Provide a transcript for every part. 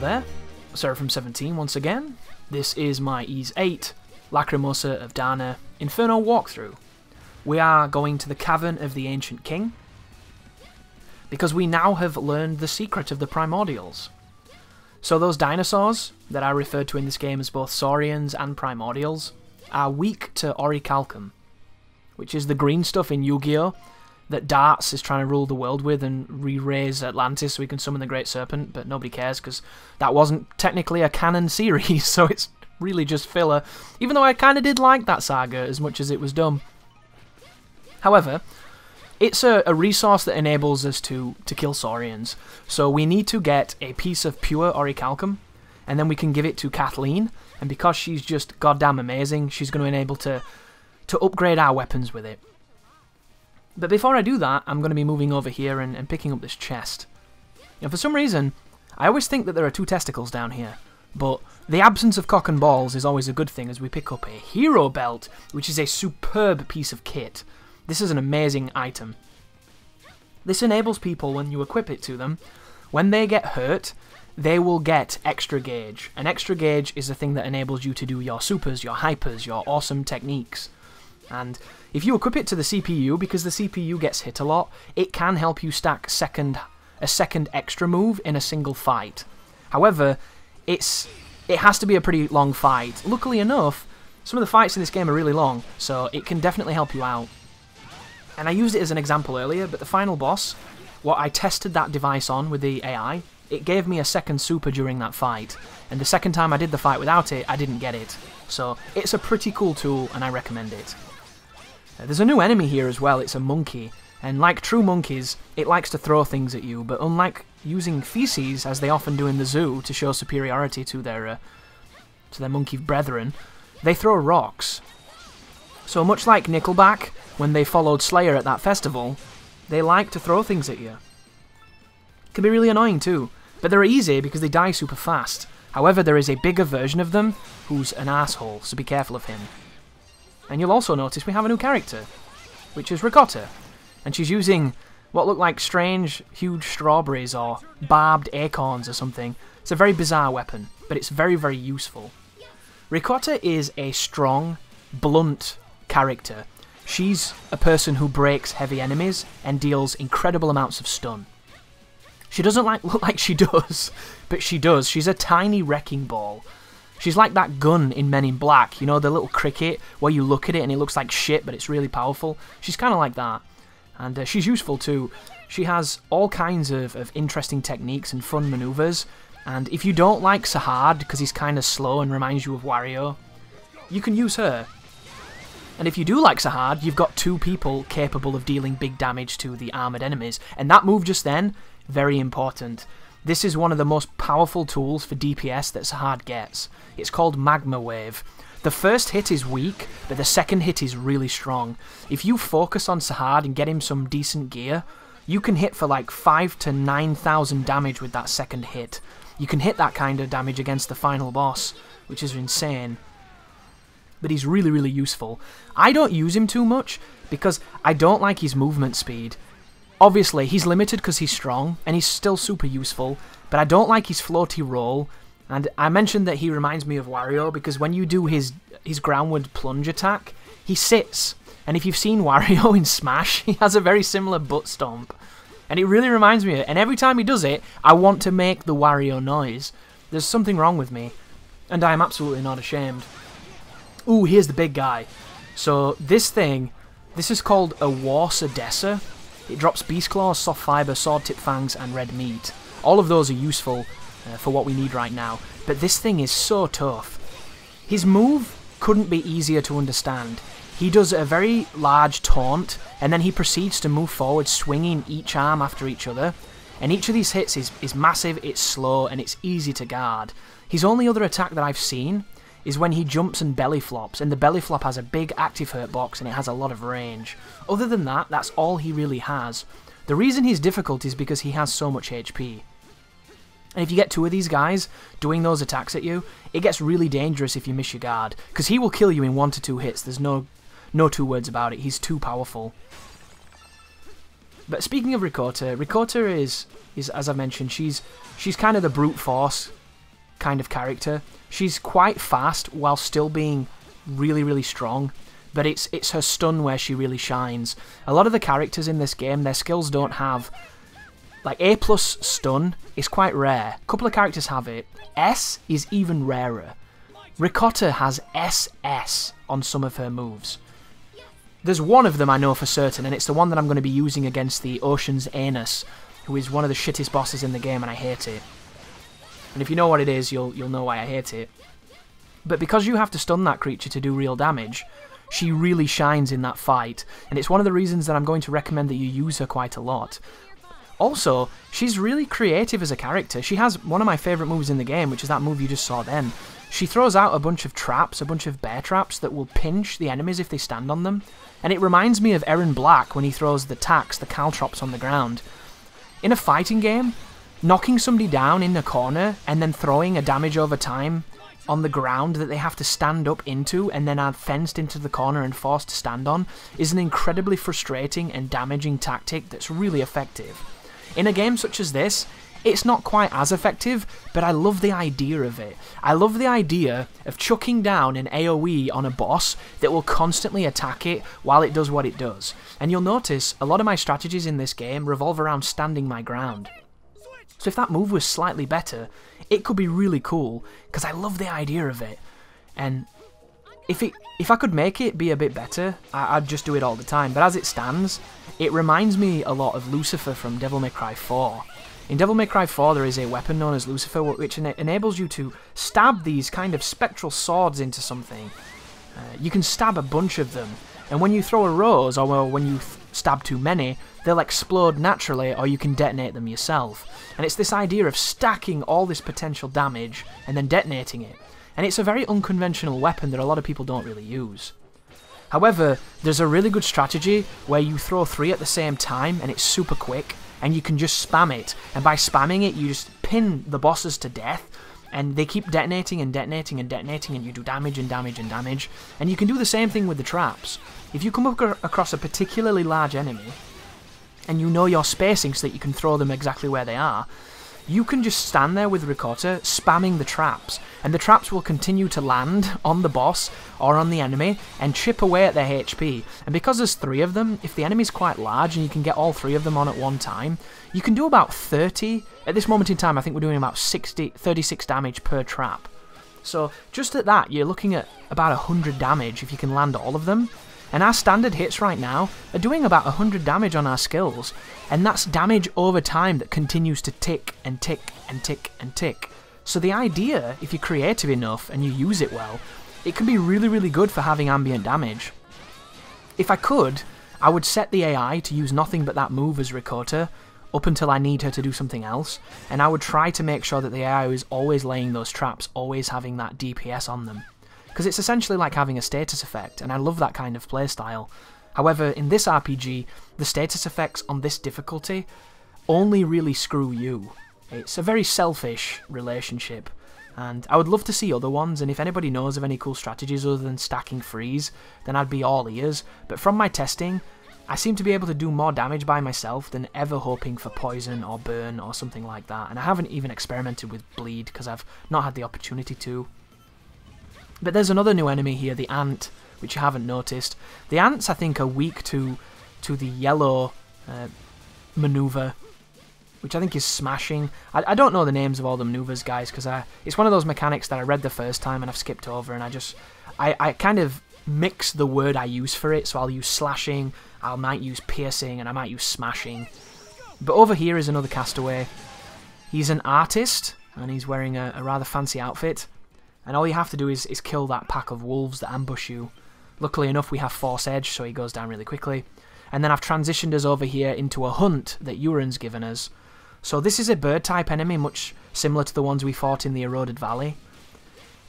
there, Seraphim 17 once again. This is my Ys VIII, Lacrimosa of Dana, Inferno walkthrough. We are going to the Cavern of the Ancient King, because we now have learned the secret of the Primordials. So those dinosaurs that I referred to in this game as both Saurians and Primordials are weak to Orichalcum, which is the green stuff in Yu-Gi-Oh! That Darts is trying to rule the world with and re-raise Atlantis so we can summon the Great Serpent, but nobody cares because that wasn't technically a canon series, so it's really just filler, even though I kind of did like that saga as much as it was dumb. However, it's a resource that enables us to kill Saurians, so we need to get a piece of pure Orichalcum, and then we can give it to Kathleen, and because she's just goddamn amazing, she's going to enable to upgrade our weapons with it. But before I do that, I'm going to be moving over here and picking up this chest. And for some reason, I always think that there are two testicles down here, but the absence of cock and balls is always a good thing as we pick up a hero belt, which is a superb piece of kit. This is an amazing item. This enables people, when you equip it to them, when they get hurt, they will get extra gauge. An extra gauge is a thing that enables you to do your supers, your hypers, your awesome techniques. And if you equip it to the CPU, because the CPU gets hit a lot, it can help you stack a second extra move in a single fight. However, it has to be a pretty long fight. Luckily enough, some of the fights in this game are really long, so it can definitely help you out. And I used it as an example earlier, but the final boss, what I tested that device on with the AI, it gave me a second super during that fight. And the second time I did the fight without it, I didn't get it. So it's a pretty cool tool, and I recommend it. There's a new enemy here as well, it's a monkey, and like true monkeys, it likes to throw things at you, but unlike using feces, as they often do in the zoo, to show superiority to their monkey brethren, they throw rocks. So much like Nickelback, when they followed Slayer at that festival, they like to throw things at you. Can be really annoying too, but they're easy because they die super fast. However, there is a bigger version of them who's an asshole, so be careful of him. And you'll also notice we have a new character, which is Ricotta. And she's using what look like strange, huge strawberries or barbed acorns or something. It's a very bizarre weapon, but it's very, very useful. Ricotta is a strong, blunt character. She's a person who breaks heavy enemies and deals incredible amounts of stun. She doesn't look like she does, but she does. She's a tiny wrecking ball. She's like that gun in Men in Black, you know, the little cricket where you look at it and it looks like shit, but it's really powerful. She's kind of like that. And she's useful too. She has all kinds of interesting techniques and fun maneuvers. And if you don't like Sahad, because he's kind of slow and reminds you of Wario, you can use her. And if you do like Sahad, you've got two people capable of dealing big damage to the armoured enemies. And that move just then, very important. This is one of the most powerful tools for DPS that Sahad gets. It's called Magma Wave. The first hit is weak, but the second hit is really strong. If you focus on Sahad and get him some decent gear, you can hit for like 5,000 to 9,000 damage with that second hit. You can hit that kind of damage against the final boss, which is insane. But he's really, really useful. I don't use him too much, because I don't like his movement speed. Obviously, he's limited because he's strong, and he's still super useful, but I don't like his floaty roll, and I mentioned that he reminds me of Wario, because when you do his groundward plunge attack, he sits, and if you've seen Wario in Smash, he has a very similar butt stomp, and it really reminds me of it, and every time he does it, I want to make the Wario noise. There's something wrong with me, and I am absolutely not ashamed. Ooh, here's the big guy. So, this is called a Ys VIII. It drops Beast Claws, Soft Fibre, Sword Tip Fangs, and Red Meat. All of those are useful for what we need right now, but this thing is so tough. His move couldn't be easier to understand. He does a very large taunt, and then he proceeds to move forward, swinging each arm after each other, and each of these hits is massive, it's slow, and it's easy to guard. His only other attack that I've seen is when he jumps and belly flops, and the belly flop has a big active hurt box and it has a lot of range. Other than that, that's all he really has. The reason he's difficult is because he has so much HP. And if you get two of these guys doing those attacks at you, it gets really dangerous if you miss your guard, because he will kill you in 1 to 2 hits. There's no two words about it. He's too powerful. But speaking of Ricotta, Ricotta is as I mentioned, she's kind of the brute force kind of character. She's quite fast while still being really, really strong, but it's her stun where she really shines. A lot of the characters in this game, their skills don't have... Like, A+ stun is quite rare. A couple of characters have it. S is even rarer. Ricotta has SS on some of her moves. There's one of them I know for certain, and it's the one that I'm going to be using against the Ocean's Anus, who is one of the shittest bosses in the game, and I hate it. And if you know what it is, you'll know why I hate it. But because you have to stun that creature to do real damage, she really shines in that fight, and it's one of the reasons that I'm going to recommend that you use her quite a lot. Also, she's really creative as a character. She has one of my favourite moves in the game, which is that move you just saw then. She throws out a bunch of traps, a bunch of bear traps that will pinch the enemies if they stand on them. And it reminds me of Aaron Black when he throws the tacks, the caltrops on the ground. In a fighting game, knocking somebody down in a corner and then throwing a damage over time on the ground that they have to stand up into and then are fenced into the corner and forced to stand on is an incredibly frustrating and damaging tactic that's really effective. In a game such as this, it's not quite as effective, but I love the idea of it. I love the idea of chucking down an AoE on a boss that will constantly attack it while it does what it does. And you'll notice a lot of my strategies in this game revolve around standing my ground. So if that move was slightly better, it could be really cool, because I love the idea of it. And if I could make it be a bit better, I'd just do it all the time. But as it stands, it reminds me a lot of Lucifer from Devil May Cry 4. In Devil May Cry 4 there is a weapon known as Lucifer which enables you to stab these kind of spectral swords into something. You can stab a bunch of them, and when you throw a rose, or when you stab too many, they'll explode naturally, or you can detonate them yourself. And it's this idea of stacking all this potential damage and then detonating it. And it's a very unconventional weapon that a lot of people don't really use. However, there's a really good strategy where you throw 3 at the same time and it's super quick, and you can just spam it, and by spamming it you just pin the bosses to death, and they keep detonating and detonating and detonating, and you do damage and damage and damage. And you can do the same thing with the traps. If you come across a particularly large enemy, and you know your spacing so that you can throw them exactly where they are, you can just stand there with Ricotta spamming the traps, and the traps will continue to land on the boss or on the enemy and chip away at their HP. And because there's 3 of them, if the enemy's quite large and you can get all 3 of them on at one time, you can do about 30. At this moment in time, I think we're doing about 36 damage per trap. So just at that, you're looking at about 100 damage if you can land all of them. And our standard hits right now are doing about 100 damage on our skills, and that's damage over time that continues to tick and tick and tick and tick. So the idea, if you're creative enough and you use it well, it can be really, really good for having ambient damage. If I could, I would set the AI to use nothing but that move as Ricotta up until I need her to do something else, and I would try to make sure that the AI is always laying those traps, always having that DPS on them. Because it's essentially like having a status effect, and I love that kind of playstyle. However, in this RPG, the status effects on this difficulty only really screw you. It's a very selfish relationship, and I would love to see other ones, and if anybody knows of any cool strategies other than stacking freeze, then I'd be all ears. But from my testing, I seem to be able to do more damage by myself than ever hoping for poison or burn or something like that, and I haven't even experimented with bleed because I've not had the opportunity to. But there's another new enemy here, the ant, which you haven't noticed. The ants, I think, are weak to the yellow maneuver, which I think is smashing. I don't know the names of all the maneuvers, guys, because it's one of those mechanics that I read the first time and I've skipped over, and I kind of mix the word I use for it, so I'll use slashing, I might use piercing, and I might use smashing. But over here is another castaway. He's an artist, and he's wearing a rather fancy outfit. And all you have to do is kill that pack of wolves that ambush you. Luckily enough, we have Force Edge, so he goes down really quickly. And then I've transitioned us over here into a hunt that Uran's given us. So this is a bird-type enemy, much similar to the ones we fought in the Eroded Valley.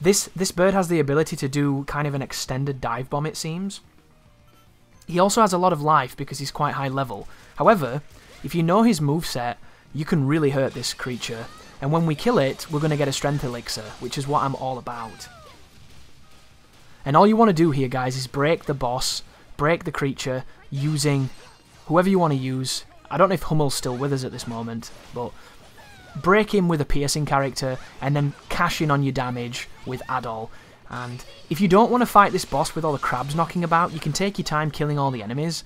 This bird has the ability to do kind of an extended dive bomb, it seems. He also has a lot of life because he's quite high level. However, if you know his moveset, you can really hurt this creature. And when we kill it, we're going to get a strength elixir, which is what I'm all about. And all you want to do here, guys, is break the boss, break the creature, using whoever you want to use. I don't know if Hummel's still with us at this moment, but break him with a piercing character, and then cash in on your damage with Adol. And if you don't want to fight this boss with all the crabs knocking about, you can take your time killing all the enemies,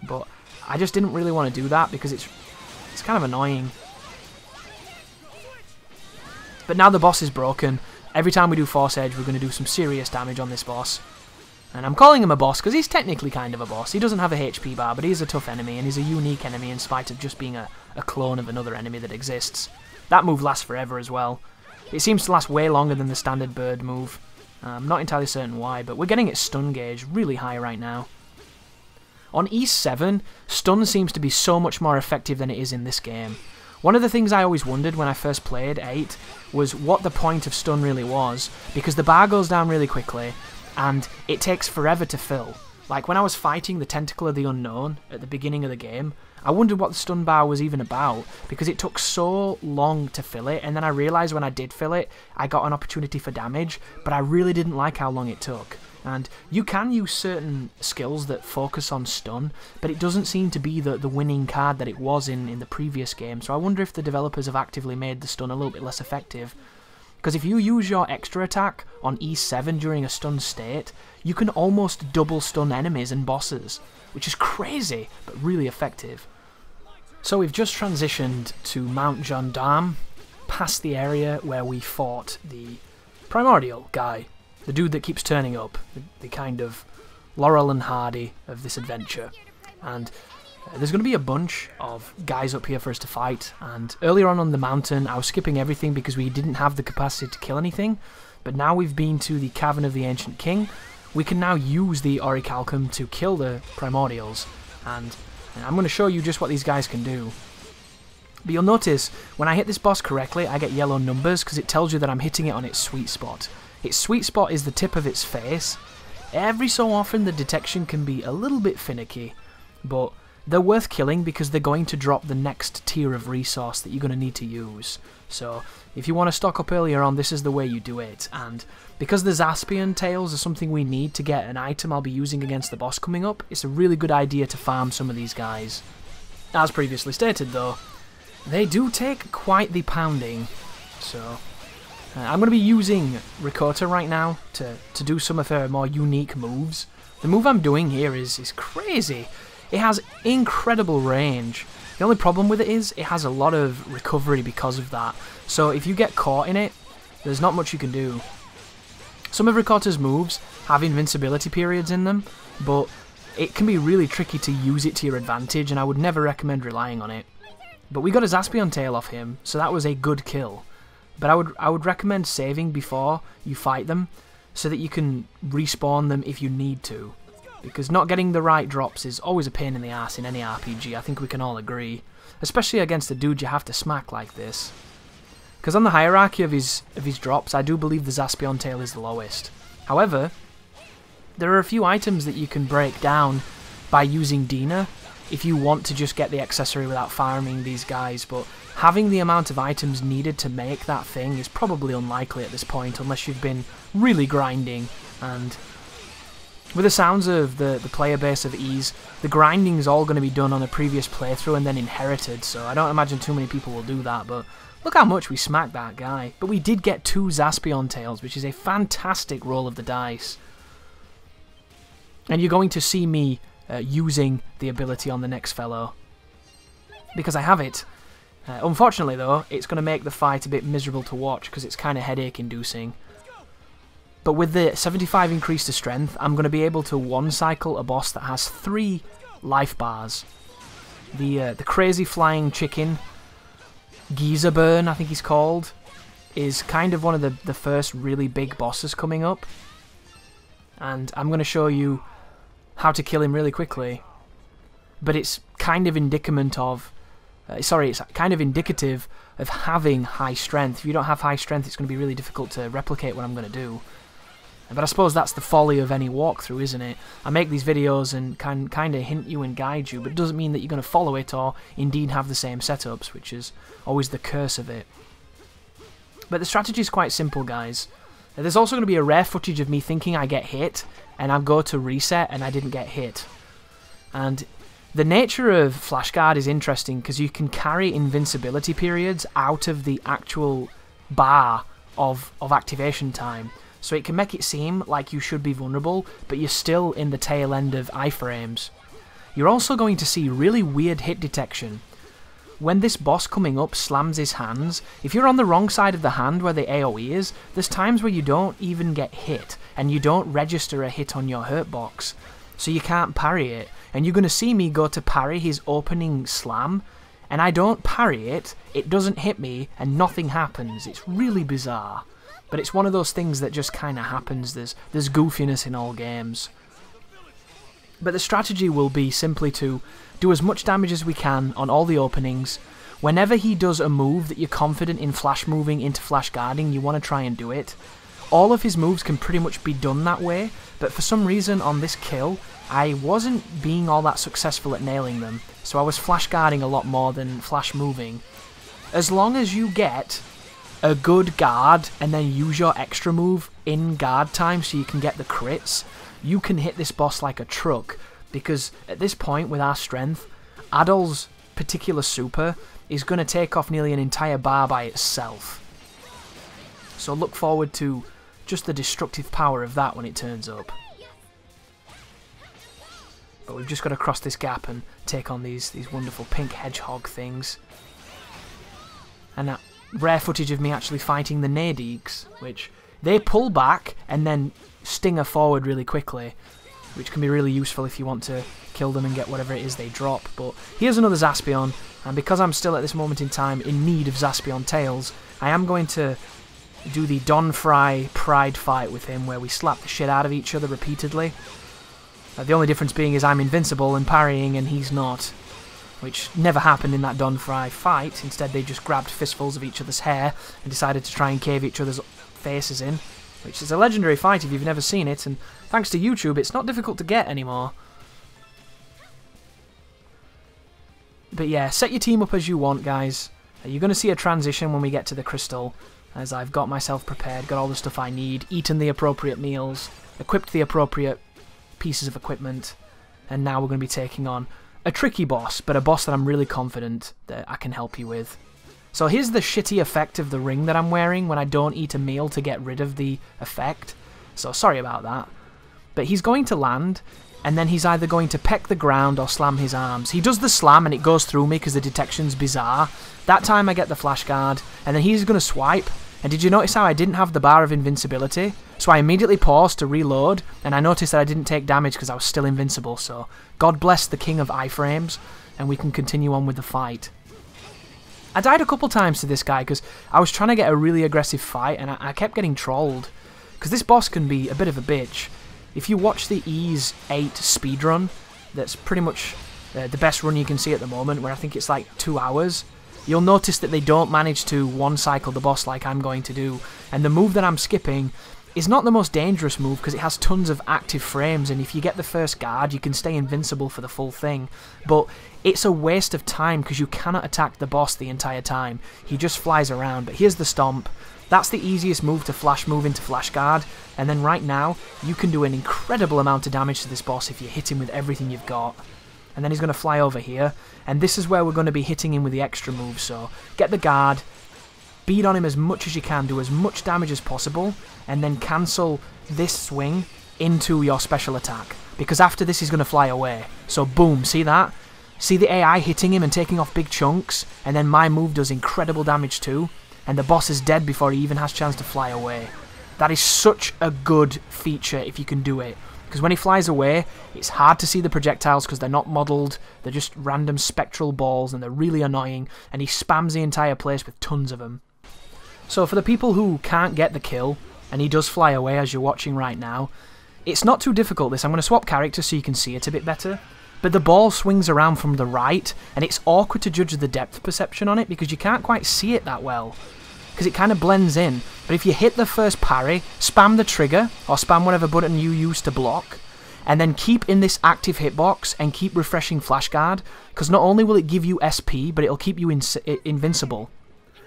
but I just didn't really want to do that because it's kind of annoying. But now the boss is broken. Every time we do Force Edge, we're going to do some serious damage on this boss. And I'm calling him a boss because he's technically kind of a boss. He doesn't have a HP bar, but he's a tough enemy, and he's a unique enemy in spite of just being a clone of another enemy that exists. That move lasts forever as well. It seems to last way longer than the standard bird move. I'm not entirely certain why, but we're getting its stun gauge really high right now. On Ys VII, stun seems to be so much more effective than it is in this game. One of the things I always wondered when I first played 8 was what the point of stun really was, because the bar goes down really quickly, and it takes forever to fill. Like when I was fighting the Tentacle of the Unknown at the beginning of the game, I wondered what the stun bar was even about, because it took so long to fill it, and then I realised when I did fill it, I got an opportunity for damage, but I really didn't like how long it took. And you can use certain skills that focus on stun, but it doesn't seem to be the winning card that it was in the previous game, so I wonder if the developers have actively made the stun a little bit less effective. Because if you use your extra attack on Ys VII during a stun state, you can almost double stun enemies and bosses, which is crazy, but really effective. So we've just transitioned to Mount Gendarme, past the area where we fought the Primordial guy, the dude that keeps turning up, the kind of Laurel and Hardy of this adventure. And there's going to be a bunch of guys up here for us to fight, and earlier on the mountain I was skipping everything because we didn't have the capacity to kill anything, but now we've been to the Cavern of the Ancient King, we can now use the Orichalcum to kill the Primordials, and I'm going to show you just what these guys can do. But you'll notice, when I hit this boss correctly, I get yellow numbers because it tells you that I'm hitting it on its sweet spot. Its sweet spot is the tip of its face. Every so often the detection can be a little bit finicky, but they're worth killing because they're going to drop the next tier of resource that you're going to need to use. So if you want to stock up earlier on, this is the way you do it. And because the Zaspian tails are something we need to get an item I'll be using against the boss coming up, it's a really good idea to farm some of these guys. As previously stated though, they do take quite the pounding. So I'm going to be using Ricotta right now to do some of her more unique moves. The move I'm doing here is crazy. It has incredible range. The only problem with it is it has a lot of recovery because of that. So if you get caught in it, there's not much you can do. Some of Ricotta's moves have invincibility periods in them, but it can be really tricky to use it to your advantage, and I would never recommend relying on it. But we got a Zaspion tail off him, so that was a good kill. But I would recommend saving before you fight them, so that you can respawn them if you need to. Because not getting the right drops is always a pain in the ass in any RPG, I think we can all agree. Especially against the dude you have to smack like this. Because on the hierarchy of his drops, I do believe the Zaspion tail is the lowest. However, there are a few items that you can break down by using Dana, if you want to just get the accessory without farming these guys, but having the amount of items needed to make that thing is probably unlikely at this point, unless you've been really grinding. And with the sounds of the player base of Ys, the grinding is all going to be done on a previous playthrough and then inherited, so I don't imagine too many people will do that, but look how much we smacked that guy. But we did get 2 Zaspion tails, which is a fantastic roll of the dice. And you're going to see me using the ability on the next fellow, because I have it. Unfortunately though, it's going to make the fight a bit miserable to watch because it's kind of headache inducing. But with the 75 increase to strength, I'm going to be able to one-cycle a boss that has 3 life bars. The crazy flying chicken, Giasburn I think he's called, is kind of one of the first really big bosses coming up. And I'm going to show you how to kill him really quickly. But it's kind of indicament of... it's kind of indicative of having high strength. If you don't have high strength, it's going to be really difficult to replicate what I'm going to do. But I suppose that's the folly of any walkthrough, isn't it? I make these videos and can kind of hint you and guide you, but it doesn't mean that you're going to follow it or indeed have the same setups, which is always the curse of it. But the strategy is quite simple, guys. There's also going to be a rare footage of me thinking I get hit, and I go to reset and I didn't get hit. And The nature of Flash Guard is interesting because you can carry invincibility periods out of the actual bar of activation time. So it can make it seem like you should be vulnerable, but you're still in the tail end of iframes. You're also going to see really weird hit detection. When this boss coming up slams his hands, if you're on the wrong side of the hand where the AoE is, there's times where you don't even get hit, and you don't register a hit on your hurt box. So you can't parry it, and you're going to see me go to parry his opening slam, and I don't parry it, it doesn't hit me, and nothing happens. It's really bizarre. But it's one of those things that just kind of happens. There's goofiness in all games. But the strategy will be simply to do as much damage as we can on all the openings. Whenever he does a move that you're confident in flash moving into flash guarding, you want to try and do it. All of his moves can pretty much be done that way, but for some reason on this kill, I wasn't being all that successful at nailing them, so I was flash guarding a lot more than flash moving. As long as you get a good guard and then use your extra move in guard time so you can get the crits, you can hit this boss like a truck, because at this point with our strength, Adol's particular super is going to take off nearly an entire bar by itself. So look forward to just the destructive power of that when it turns up. But we've just got to cross this gap and take on these wonderful pink hedgehog things. And that rare footage of me actually fighting the Nadigs, which they pull back and then stinger forward really quickly, which can be really useful if you want to kill them and get whatever it is they drop. But here's another Zaspion, and because I'm still at this moment in time in need of Zaspion tails, I am going to do the Don Fry Pride fight with him, where we slap the shit out of each other repeatedly. The only difference being is I'm invincible and parrying and he's not, which never happened in that Don Fry fight. Instead they just grabbed fistfuls of each other's hair and decided to try and cave each other's faces in, which is a legendary fight if you've never seen it, and thanks to YouTube it's not difficult to get anymore. But yeah, set your team up as you want, guys. You're going to see a transition when we get to the crystal, as I've got myself prepared, got all the stuff I need, eaten the appropriate meals, equipped the appropriate pieces of equipment, and now we're going to be taking on a tricky boss, but a boss that I'm really confident that I can help you with. So here's the shitty effect of the ring that I'm wearing when I don't eat a meal to get rid of the effect. So sorry about that. But he's going to land, and then he's either going to peck the ground or slam his arms. He does the slam and it goes through me because the detection's bizarre. That time I get the flash guard, and then he's going to swipe. And did you notice how I didn't have the bar of invincibility? So I immediately paused to reload, and I noticed that I didn't take damage because I was still invincible. So God bless the king of iframes, and we can continue on with the fight. I died a couple times to this guy because I was trying to get a really aggressive fight, and I kept getting trolled. Because this boss can be a bit of a bitch. If you watch the Ys VIII speedrun, that's pretty much the best run you can see at the moment, where I think it's like 2 hours, you'll notice that they don't manage to one-cycle the boss like I'm going to do. And the move that I'm skipping is not the most dangerous move because it has tons of active frames, and if you get the first guard you can stay invincible for the full thing. But it's a waste of time because you cannot attack the boss the entire time. He just flies around. But here's the stomp. That's the easiest move to flash move into flash guard, and then right now you can do an incredible amount of damage to this boss if you hit him with everything you've got. And then he's going to fly over here, and this is where we're going to be hitting him with the extra move. So get the guard, beat on him as much as you can, do as much damage as possible, and then cancel this swing into your special attack, because after this he's going to fly away. So boom, see that? See the AI hitting him and taking off big chunks, and then my move does incredible damage too, and the boss is dead before he even has a chance to fly away. That is such a good feature if you can do it. Because when he flies away, it's hard to see the projectiles because they're not modelled, they're just random spectral balls and they're really annoying, and he spams the entire place with tons of them. So for the people who can't get the kill, and he does fly away as you're watching right now, it's not too difficult this. I'm going to swap characters so you can see it a bit better. But the ball swings around from the right, and it's awkward to judge the depth perception on it because you can't quite see it that well, because it kind of blends in. But if you hit the first parry, spam the trigger, or spam whatever button you use to block, and then keep in this active hitbox and keep refreshing Flash Guard, because not only will it give you SP, but it'll keep you invincible.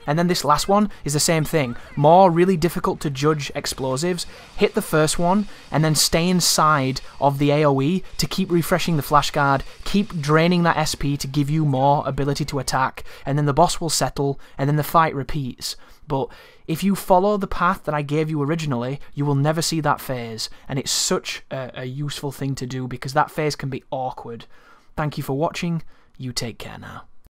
And then this last one is the same thing. More really difficult to judge explosives. Hit the first one, and then stay inside of the AoE to keep refreshing the flashguard, keep draining that SP to give you more ability to attack, and then the boss will settle, and then the fight repeats. But if you follow the path that I gave you originally, you will never see that phase, and it's such a useful thing to do because that phase can be awkward. Thank you for watching. You take care now.